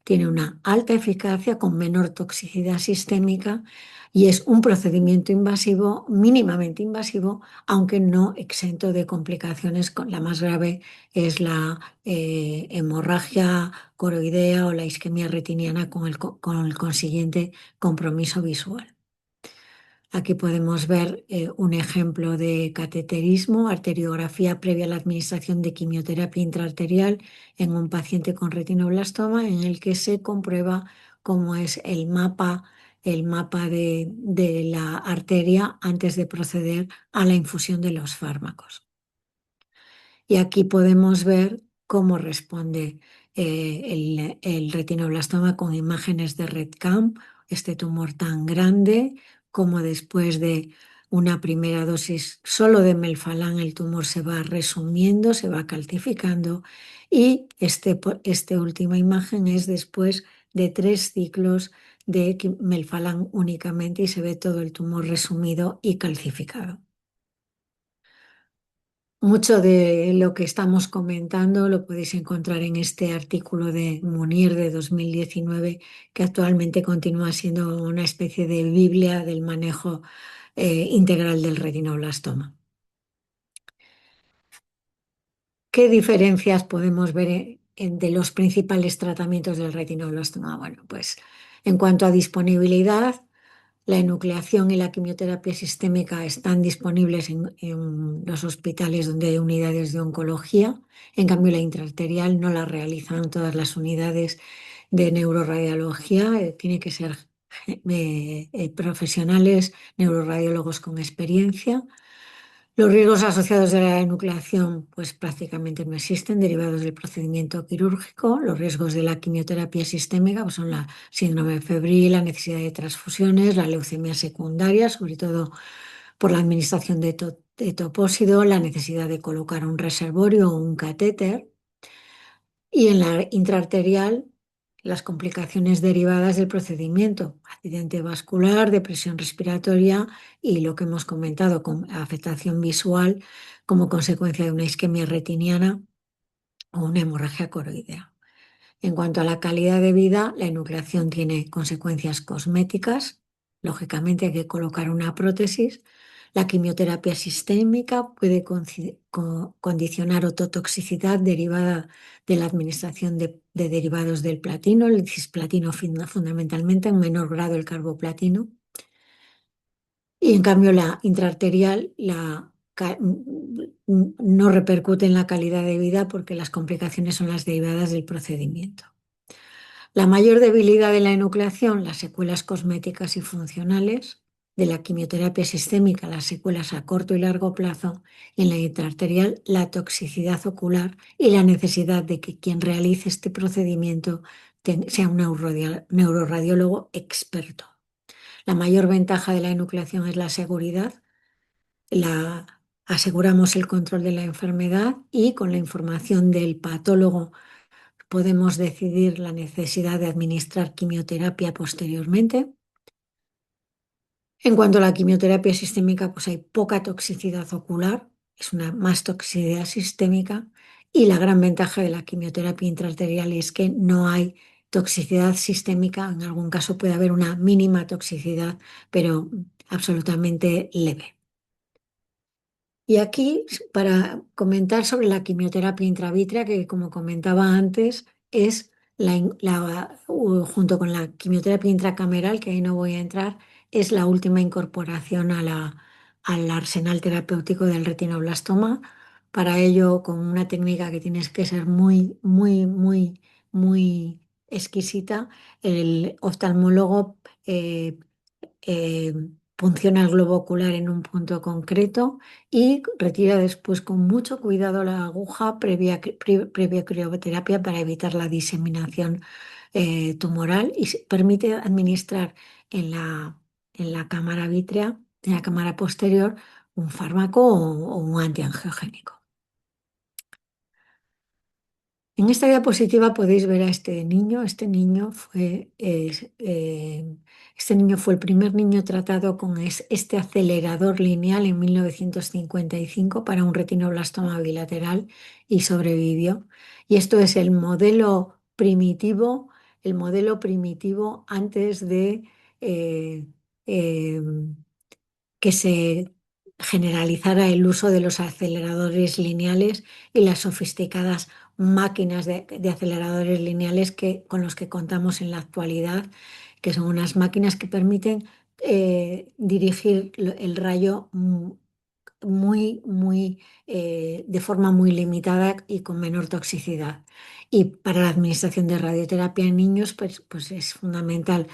Tiene una alta eficacia con menor toxicidad sistémica y es un procedimiento invasivo, mínimamente invasivo, aunque no exento de complicaciones. La más grave es la hemorragia coroidea o la isquemia retiniana con el consiguiente compromiso visual. Aquí podemos ver un ejemplo de cateterismo, arteriografía previa a la administración de quimioterapia intraarterial en un paciente con retinoblastoma, en el que se comprueba cómo es el mapa de la arteria antes de proceder a la infusión de los fármacos. Y aquí podemos ver cómo responde el retinoblastoma con imágenes de RETCAM, este tumor tan grande, como después de una primera dosis solo de melfalán el tumor se va resumiendo, se va calcificando, y esta última imagen es después de 3 ciclos de melfalán únicamente y se ve todo el tumor resumido y calcificado. Mucho de lo que estamos comentando lo podéis encontrar en este artículo de Munir de 2019, que actualmente continúa siendo una especie de Biblia del manejo integral del retinoblastoma. ¿Qué diferencias podemos ver de los principales tratamientos del retinoblastoma? Bueno, pues en cuanto a disponibilidad, la enucleación y la quimioterapia sistémica están disponibles en los hospitales donde hay unidades de oncología. En cambio, la intraarterial no la realizan todas las unidades de neuroradiología, tiene que ser profesionales, neuroradiólogos con experiencia. Los riesgos asociados de la enucleación pues prácticamente no existen, derivados del procedimiento quirúrgico. Los riesgos de la quimioterapia sistémica pues, son la síndrome febril, la necesidad de transfusiones, la leucemia secundaria, sobre todo por la administración de topósido, la necesidad de colocar un reservorio o un catéter. Y en la intraarterial, las complicaciones derivadas del procedimiento, accidente vascular, depresión respiratoria y lo que hemos comentado, con afectación visual como consecuencia de una isquemia retiniana o una hemorragia coroidea. En cuanto a la calidad de vida, la enucleación tiene consecuencias cosméticas. Lógicamente hay que colocar una prótesis. La quimioterapia sistémica puede condicionar ototoxicidad derivada de la administración de derivados del platino, el cisplatino fundamentalmente, en menor grado el carboplatino. Y en cambio la intraarterial no repercute en la calidad de vida porque las complicaciones son las derivadas del procedimiento. La mayor debilidad de la enucleación, las secuelas cosméticas y funcionales; de la quimioterapia sistémica, las secuelas a corto y largo plazo; y en la intraarterial, la toxicidad ocular y la necesidad de que quien realice este procedimiento sea un neuroradiólogo experto. La mayor ventaja de la enucleación es la seguridad. Aseguramos el control de la enfermedad y con la información del patólogo podemos decidir la necesidad de administrar quimioterapia posteriormente. En cuanto a la quimioterapia sistémica, pues hay poca toxicidad ocular, es una más toxicidad sistémica, y la gran ventaja de la quimioterapia intraarterial es que no hay toxicidad sistémica. En algún caso puede haber una mínima toxicidad, pero absolutamente leve. Y aquí, para comentar sobre la quimioterapia intravítrea, que como comentaba antes, es junto con la quimioterapia intracameral, que ahí no voy a entrar, es la última incorporación al arsenal terapéutico del retinoblastoma. Para ello, con una técnica que tienes que ser muy, muy, muy, muy exquisita, el oftalmólogo eh, punciona el globo ocular en un punto concreto y retira después con mucho cuidado la aguja previa crioterapia para evitar la diseminación tumoral, y permite administrar en la cámara vítrea, en la cámara posterior, un fármaco o un antiangiogénico. En esta diapositiva podéis ver a este niño. Este niño fue el primer niño tratado con este acelerador lineal en 1955 para un retinoblastoma bilateral y sobrevivió. Y esto es el modelo primitivo antes de eh, eh, que se generalizara el uso de los aceleradores lineales y las sofisticadas máquinas de aceleradores lineales con los que contamos en la actualidad, que son unas máquinas que permiten dirigir el rayo de forma muy limitada y con menor toxicidad. Y para la administración de radioterapia en niños, pues es fundamental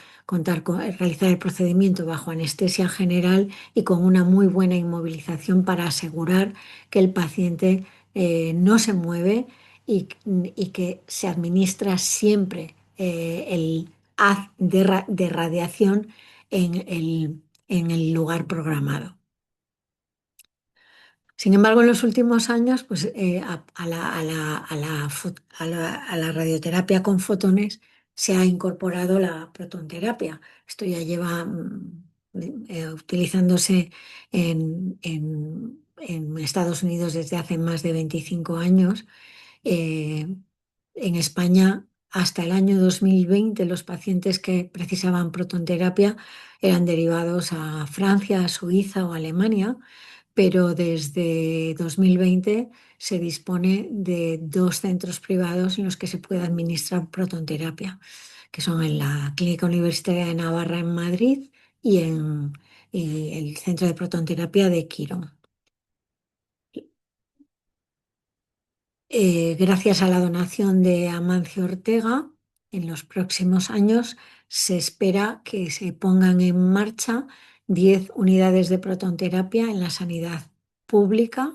realizar el procedimiento bajo anestesia general y con una muy buena inmovilización para asegurar que el paciente no se mueve y que se administra siempre el haz de radiación en el lugar programado. Sin embargo, en los últimos años, pues, a la radioterapia con fotones se ha incorporado la protonterapia. Esto ya lleva utilizándose en Estados Unidos desde hace más de 25 años. Eh, en España, hasta el año 2020, los pacientes que precisaban protonterapia eran derivados a Francia, a Suiza o Alemania, pero desde 2020 se dispone de 2 centros privados en los que se puede administrar protonterapia, que son en la Clínica Universitaria de Navarra en Madrid y el Centro de Protonterapia de Quirón. Gracias a la donación de Amancio Ortega, en los próximos años se espera que se pongan en marcha 10 unidades de protonterapia en la sanidad pública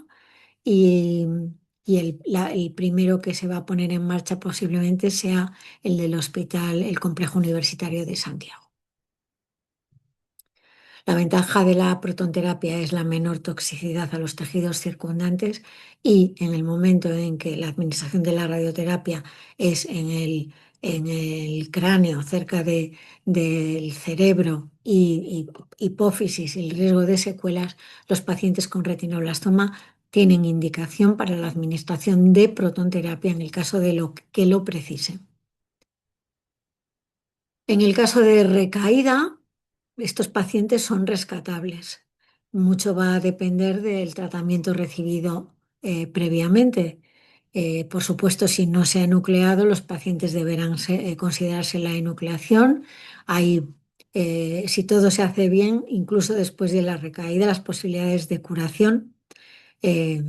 y, el primero que se va a poner en marcha posiblemente sea el del hospital, el Complejo Universitario de Santiago. La ventaja de la protonterapia es la menor toxicidad a los tejidos circundantes y en el momento en que la administración de la radioterapia es en el cráneo, cerca del cerebro y hipófisis y el riesgo de secuelas, los pacientes con retinoblastoma tienen indicación para la administración de protonterapia en el caso de lo que lo precise. En el caso de recaída, estos pacientes son rescatables. Mucho va a depender del tratamiento recibido previamente. Por supuesto, si no se ha enucleado, los pacientes deberán considerarse la enucleación. Si todo se hace bien, incluso después de la recaída, las posibilidades de curación eh,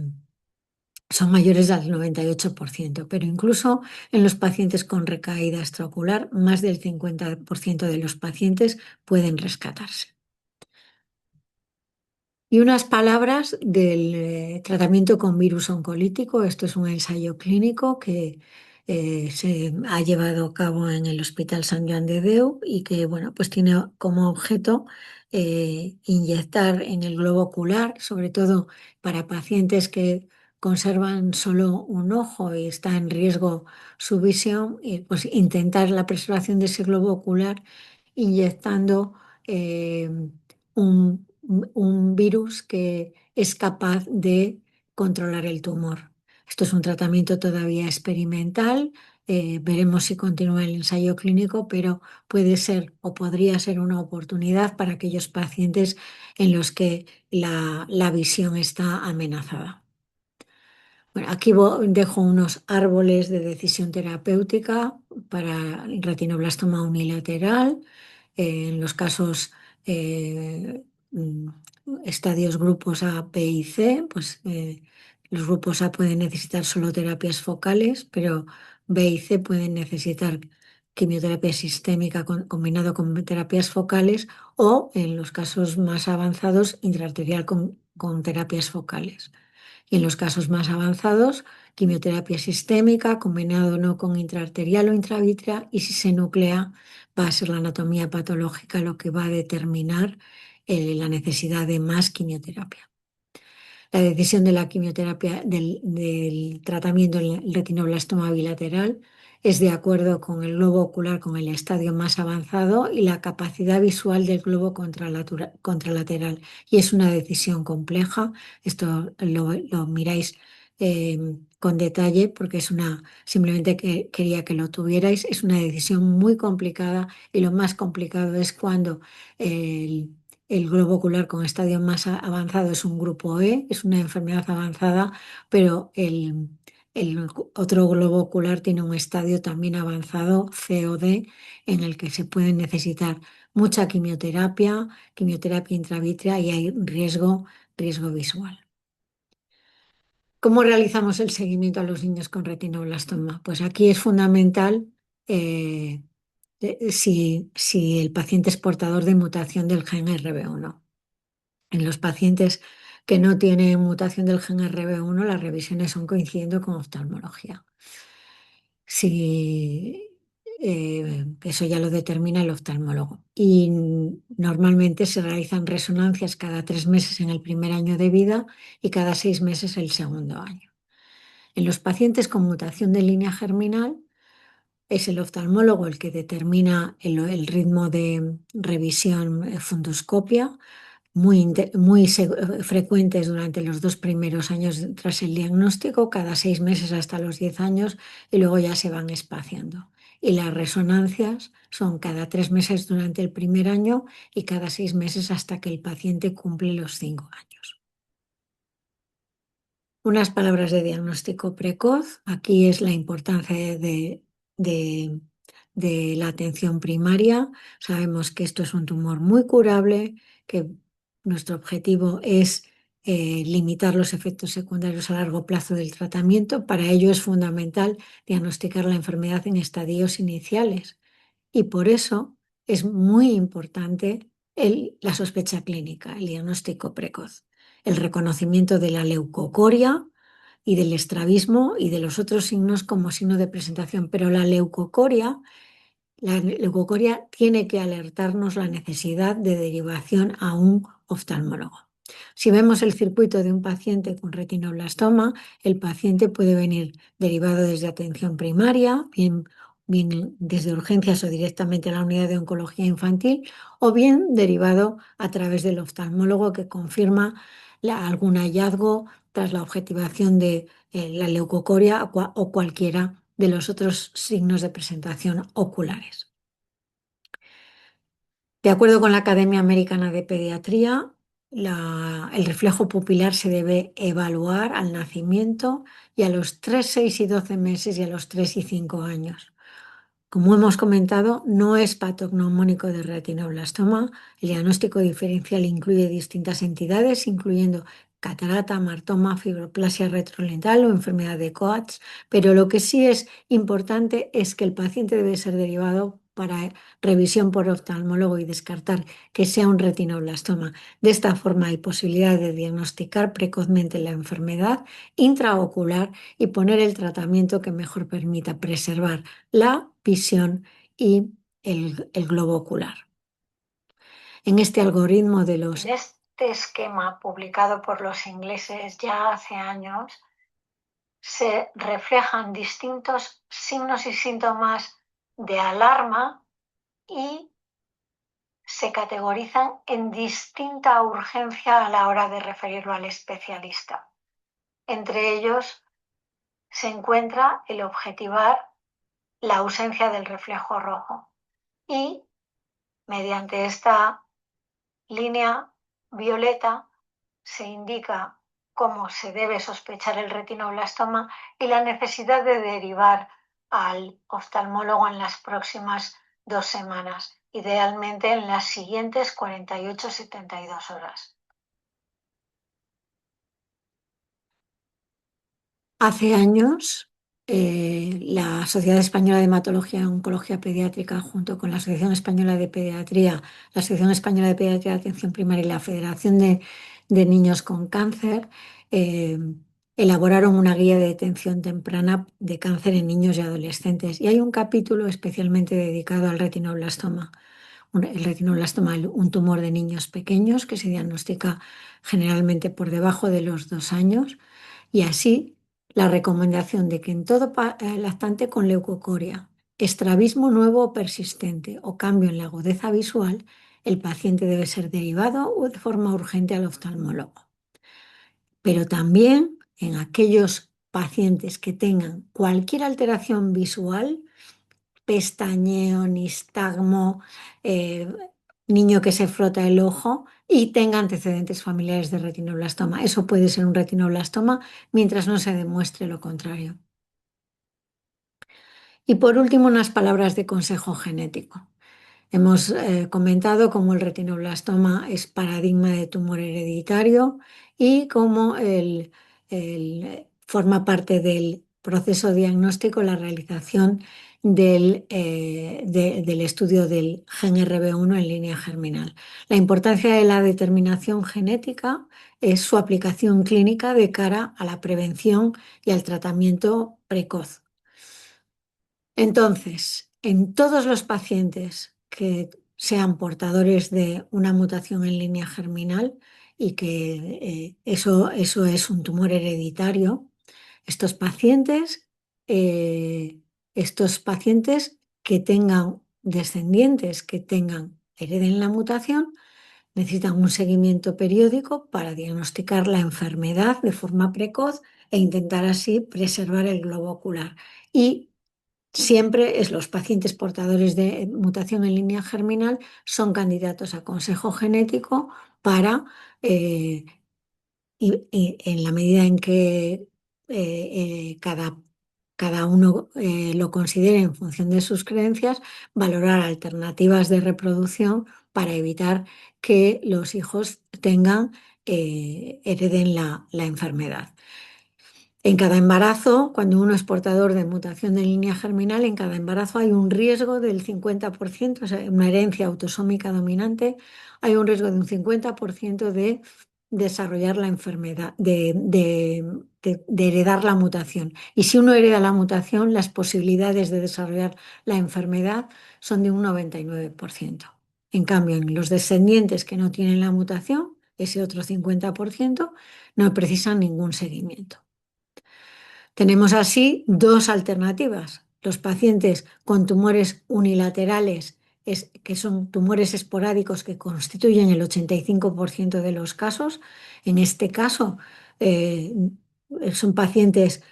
son mayores al 98%, pero incluso en los pacientes con recaída extraocular, más del 50% de los pacientes pueden rescatarse. Y unas palabras del tratamiento con virus oncolítico. Esto es un ensayo clínico que se ha llevado a cabo en el Hospital Sant Joan de Déu y que, bueno, pues tiene como objeto inyectar en el globo ocular, sobre todo para pacientes que conservan solo un ojo y está en riesgo su visión, y pues intentar la preservación de ese globo ocular inyectando eh, un virus que es capaz de controlar el tumor. Esto es un tratamiento todavía experimental. Veremos si continúa el ensayo clínico, pero puede ser o podría ser una oportunidad para aquellos pacientes en los que la visión está amenazada. Bueno, aquí dejo unos árboles de decisión terapéutica para el retinoblastoma unilateral. En los casos eh, mm, estadios grupos A, B y C, pues los grupos A pueden necesitar solo terapias focales, pero B y C pueden necesitar quimioterapia sistémica combinado con terapias focales o, en los casos más avanzados, intraarterial con terapias focales. Y en los casos más avanzados, quimioterapia sistémica combinado no con intraarterial o intravítrea, y si se nuclea va a ser la anatomía patológica lo que va a determinar la necesidad de más quimioterapia. La decisión de la quimioterapia del tratamiento en el retinoblastoma bilateral es de acuerdo con el globo ocular con el estadio más avanzado y la capacidad visual del globo contralateral. Y es una decisión compleja. Esto lo miráis con detalle porque simplemente que quería que lo tuvierais. Es una decisión muy complicada y lo más complicado es cuando el globo ocular con estadio más avanzado es un grupo E, es una enfermedad avanzada, pero el otro globo ocular tiene un estadio también avanzado, C o D, en el que se puede necesitar mucha quimioterapia, quimioterapia intravítrea y hay riesgo visual. ¿Cómo realizamos el seguimiento a los niños con retinoblastoma? Pues aquí es fundamental eh, si el paciente es portador de mutación del gen RB1. En los pacientes que no tienen mutación del gen RB1, las revisiones son coincidiendo con oftalmología. Si, eso ya lo determina el oftalmólogo. Y normalmente se realizan resonancias cada 3 meses en el primer año de vida y cada 6 meses el segundo año. En los pacientes con mutación de línea germinal, es el oftalmólogo el que determina el ritmo de revisión fundoscopia, muy frecuentes durante los 2 primeros años tras el diagnóstico, cada 6 meses hasta los 10 años, y luego ya se van espaciando. Y las resonancias son cada 3 meses durante el primer año y cada 6 meses hasta que el paciente cumple los 5 años. Unas palabras de diagnóstico precoz. Aquí es la importancia de- de la atención primaria. Sabemos que esto es un tumor muy curable, que nuestro objetivo es limitar los efectos secundarios a largo plazo del tratamiento. Para ello es fundamental diagnosticar la enfermedad en estadios iniciales y por eso es muy importante la sospecha clínica, el diagnóstico precoz, el reconocimiento de la leucocoria y del estrabismo y de los otros signos como signo de presentación. Pero la leucocoria tiene que alertarnos la necesidad de derivación a un oftalmólogo. Si vemos el circuito de un paciente con retinoblastoma, el paciente puede venir derivado desde atención primaria, bien desde urgencias o directamente a la unidad de oncología infantil, o bien derivado a través del oftalmólogo que confirma algún hallazgo tras la objetivación de la leucocoria o cualquiera de los otros signos de presentación oculares. De acuerdo con la Academia Americana de Pediatría, el reflejo pupilar se debe evaluar al nacimiento y a los 3, 6 y 12 meses y a los 3 y 5 años. Como hemos comentado, no es patognomónico de retinoblastoma. El diagnóstico diferencial incluye distintas entidades, incluyendo catarata, amartoma, fibroplasia retrolentral o enfermedad de Coats, pero lo que sí es importante es que el paciente debe ser derivado para revisión por oftalmólogo y descartar que sea un retinoblastoma. De esta forma hay posibilidad de diagnosticar precozmente la enfermedad intraocular y poner el tratamiento que mejor permita preservar la visión y el globo ocular. En este algoritmo de los... En este esquema publicado por los ingleses ya hace años, se reflejan distintos signos y síntomas de alarma y se categorizan en distinta urgencia a la hora de referirlo al especialista. Entre ellos se encuentra el objetivar la ausencia del reflejo rojo y mediante esta línea violeta se indica cómo se debe sospechar el retinoblastoma y la necesidad de derivar al oftalmólogo en las próximas 2 semanas, idealmente en las siguientes 48-72 horas. Hace años, la Sociedad Española de Hematología y Oncología Pediátrica, junto con la Asociación Española de Pediatría, la Asociación Española de Pediatría de Atención Primaria y la Federación de Niños con Cáncer, elaboraron una guía de detención temprana de cáncer en niños y adolescentes. Y hay un capítulo especialmente dedicado al retinoblastoma. El retinoblastoma, un tumor de niños pequeños que se diagnostica generalmente por debajo de los 2 años. Y así, la recomendación de que en todo lactante con leucocoria, estrabismo nuevo o persistente o cambio en la agudeza visual, el paciente debe ser derivado o de forma urgente al oftalmólogo. Pero también en aquellos pacientes que tengan cualquier alteración visual, pestañeo, nistagmo, niño que se frota el ojo y tenga antecedentes familiares de retinoblastoma. Eso puede ser un retinoblastoma mientras no se demuestre lo contrario. Y por último, unas palabras de consejo genético. Hemos comentado cómo el retinoblastoma es paradigma de tumor hereditario y cómo forma parte del proceso diagnóstico la realización del estudio del gen RB1 en línea germinal. La importancia de la determinación genética es su aplicación clínica de cara a la prevención y al tratamiento precoz. Entonces, en todos los pacientes que sean portadores de una mutación en línea germinal y que eso es un tumor hereditario, estos pacientes, eh, estos pacientes que tengan descendientes que hereden la mutación, necesitan un seguimiento periódico para diagnosticar la enfermedad de forma precoz e intentar así preservar el globo ocular. Y siempre los pacientes portadores de mutación en línea germinal son candidatos a consejo genético para, y en la medida en que cada uno lo considere en función de sus creencias, valorar alternativas de reproducción para evitar que los hijos tengan hereden la enfermedad. En cada embarazo, cuando uno es portador de mutación de línea germinal, en cada embarazo hay un riesgo del 50%, o sea, una herencia autosómica dominante, hay un riesgo de un 50% de desarrollar la enfermedad, de heredar la mutación. Y si uno hereda la mutación, las posibilidades de desarrollar la enfermedad son de un 99%. En cambio, en los descendientes que no tienen la mutación, ese otro 50% no precisan ningún seguimiento. Tenemos así dos alternativas. Los pacientes con tumores unilaterales, que son tumores esporádicos que constituyen el 85% de los casos. En este caso, eh, son pacientes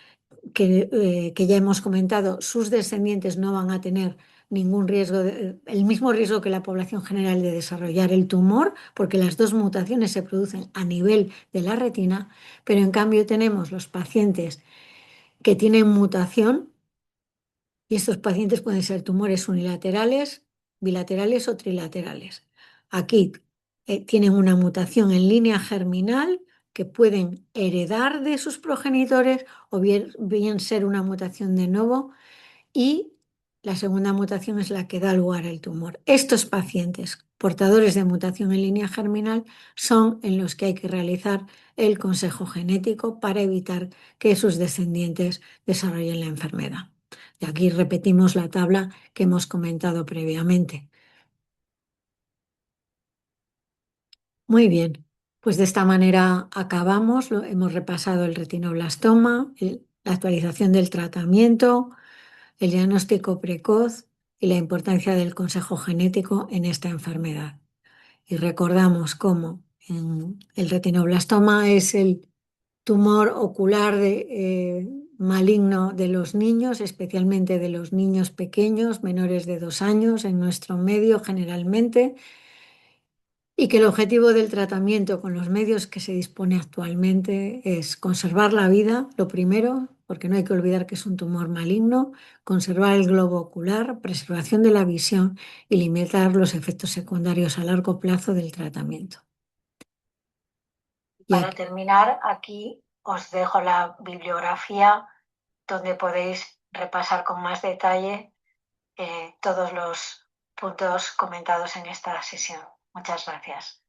que ya hemos comentado, sus descendientes no van a tener ningún riesgo, el mismo riesgo que la población general de desarrollar el tumor, porque las dos mutaciones se producen a nivel de la retina, pero en cambio tenemos los pacientes que tienen mutación, y estos pacientes pueden ser tumores unilaterales, bilaterales o trilaterales. Aquí tienen una mutación en línea germinal que pueden heredar de sus progenitores o bien ser una mutación de nuevo, y la segunda mutación es la que da lugar al tumor. Estos pacientes portadores de mutación en línea germinal son en los que hay que realizar el consejo genético para evitar que sus descendientes desarrollen la enfermedad. Y aquí repetimos la tabla que hemos comentado previamente. Muy bien, pues de esta manera acabamos. Hemos repasado el retinoblastoma, la actualización del tratamiento, el diagnóstico precoz y la importancia del consejo genético en esta enfermedad. Y recordamos cómo el retinoblastoma es el tumor ocular maligno de los niños, especialmente de los niños pequeños, menores de 2 años, en nuestro medio generalmente, y que el objetivo del tratamiento con los medios que se dispone actualmente es conservar la vida, lo primero, porque no hay que olvidar que es un tumor maligno, conservar el globo ocular, preservación de la visión y limitar los efectos secundarios a largo plazo del tratamiento. Y Para aquí, terminar, aquí os dejo la bibliografía donde podéis repasar con más detalle todos los puntos comentados en esta sesión. Muchas gracias.